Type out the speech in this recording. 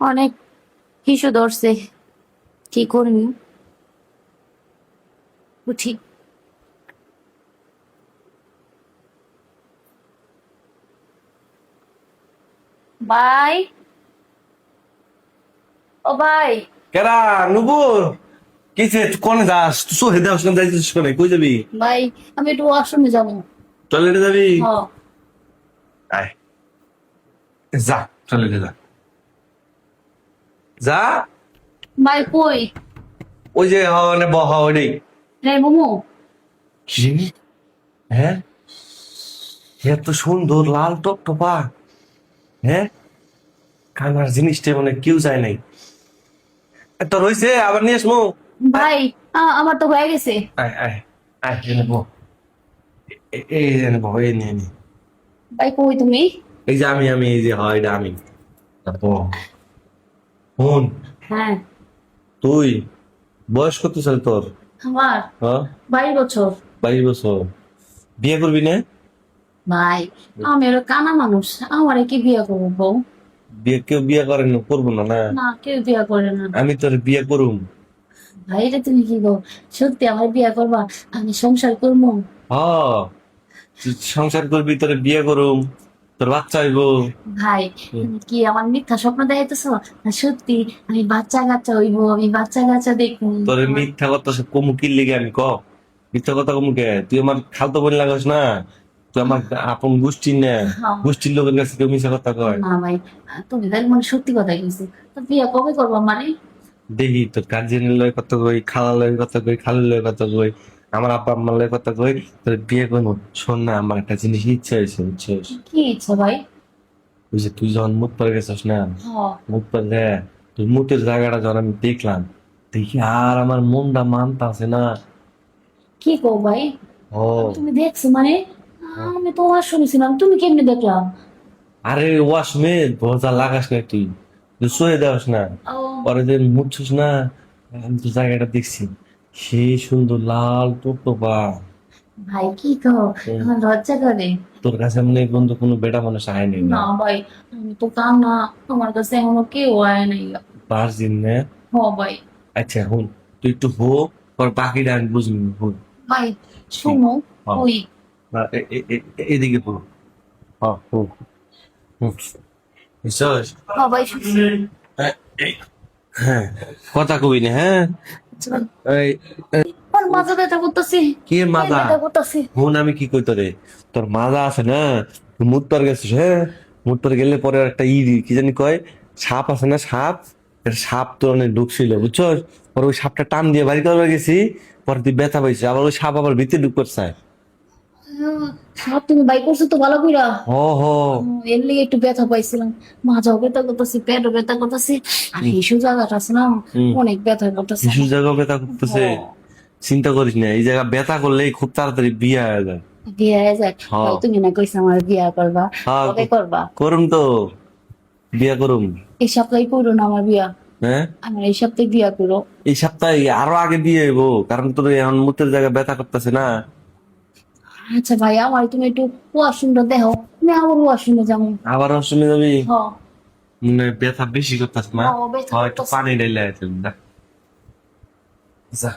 অনেক হিসু ধরছে, কি করবি? উঠি। ভাই, ও ভাই। কেরা নুপুর কিছে কোন যাস তুই সোহে দাস কোন যাইছিস কোনে কই যাবি ভাই, আমি একটু ওয়াশরুমে যাবো। টয়লেটে যাবি হ। আয় যা টয়লেটে যা যা ভাই কই? ওই যে মানে বহ ওই রে মোমো। কি হ্যাঁ এত সুন্দর লাল টপটপা হ্যাঁ কানার জিনিসটা মানে কেউ যায় নাই তোর হইছে আবার নিয়ে আসমু আয় ভাই, আমার তো হয়ে গেছে। আয় আয় আয় এনে বহ এই এনে বহ এই নিয়ে নি ভাই কই তুমি? এই যে আমি এই যে হয় এটা আমি বহ ফোন হ্যাঁ। তুই বয়স কত সাল তোর আমার হ্যাঁ 22 বছর। 22 বছর বিয়ে করবি না ভাই, আমি হলো কানা মানুষ, আমারে কি বিয়ে করবো বউ? বিয়ে কেউ বিয়ে করে না করবো না না না, কেউ বিয়ে করে না। আমি তোর বিয়ে করুম ভাই, এটা তুমি কি গো? সত্যি আমার বিয়ে করবা? আমি সংসার করবো? হ তুই সংসার করবি তোর বিয়ে করুম তোর বাচ্চা হইব ভাই, তুমি কি আমার মিথ্যা স্বপ্ন দেখাইতেছো? না সত্যি আমি বাচ্চা কাচ্চা হইবো, আমি বাচ্চা কাচ্চা দেখবো তোর আমার। মিথ্যা কথা সব কমু কি লেগে আমি ক মিথ্যা কথা কমু কে তুই আমার খালতো বোন লাগাস না তুই আমার আপন গোষ্ঠীর না হ্যাঁ। গোষ্ঠীর লোকের কাছে কেউ মিথ্যা কথা কয় না ভাই, তুমি তাহলে মানে সত্যি কথা কইছি। তো বিয়ে কবে করবো মানে? দেখি তোর গার্জিয়ানের লয় কথা কই খালা লয় কথা কই খালুর লয় কথা কই আমার আব্বা আম্মার লয় কথা কই তোর বিয়ে করবো শোন না আমার একটা জিনিস ইচ্ছা হয়েছে বুঝছিস কি ইচ্ছা ভাই? ওই যে তুই যখন মুখ পরে গেছিস না হ্যাঁ। মুখ পরে দেখ তুই মুখের জায়গাটা যখন আমি দেখলাম দেখি আর আমার মনটা মানতাছে না কি কো ভাই? ও তুমি দেখছো মানে? আমি তো আর শুনেছিলাম, তুমি কেমনে দেখলাম? আরে ওয়াশমে ভজা লাগাস না তুই তুই শুয়ে দেওয়াস না ও পরে যে মুছছিস না আমি তো জায়গাটা দেখছি সেই সুন্দর লাল টুকটোপা ভাই, কি কো? আমার লজ্জা করে। তোর কাছে মনে হয় বন্ধু কোনো বেটা মানুষ আয় নাই না না ভাই, আমি তো কান্না, আমার কাছে এখনো কেউ আয় নাই। পারছিস না হ ভাই। আচ্ছা হুন তুই একটু হো পর বাকিটা আমি বুঝবি হুন ভাই শোনো, হ্যাঁ ওই। না, এদিকে হো হ্যাঁ হো হুম বুঝছস হ্যাঁ ভাই, শুনছি। হ্যাঁ হ্যাঁ, কথা কবি না হ্যাঁ এই আমার মাথা ব্যথা করতেছে। কি মাজা ব্যথা করতেছে। হুন আমি কি কই তোরে তোর মাজা আছে না তুই মুত পার গেছিস হ্যাঁ মুত পার গেলে পরে একটা কি জানি কয় সাপ আছে না সাপ একটা সাপ তোর অনেক ঢুকছিল বুঝছস পরে ওই সাপটা টান দিয়ে বাড়ি করবে গেছি পরে তুই ব্যথা পাইছিস আবার ওই সাপ আবার ভিতরে ঢুক করছে সব তুমি বাই করছো তো ভালো কইরা। হ হ এর লিগে একটু ব্যথা পাইছিলাম। মাথাও ব্যথা করতেছি, পেটও ব্যথা করতেছি। আর হিসু জায়গাটা আছে না, হুম অনেক ব্যথা করতেছে শিশুর আমার। জায়গা ব্যথা করতেছে হ্যাঁ। চিন্তা করিস না এই জায়গা ব্যথা করলেই খুব তাড়াতাড়ি বিয়ে হয়ে যায় বিয়ে হয়ে যায়। ভাই, হ্যাঁ তুমি না কইছো আমার বিয়া করবা? হ্যাঁ কবে করবা? করুম তো বিয়ে করুম এই সপ্তাহে করো না আমার বিয়া। হ্যাঁ আমার এই সপ্তাহে বিয়া করো। এই সপ্তাহে আরো আগে বিয়ে হইব কারণ তোর এখন মুতের জায়গা ব্যথা করতেছে না আচ্ছা ভাই, আমার তুমি একটু ওয়াশরুমটা দেখো, আমি আবার ওয়াশরুমে যাবো। আবার অসময় যাবি হ। মনে হয় ব্যথা বেশি করতেছ না ও ব্যথা হয় একটু করতেছে। পানি ঢেলে আছে যা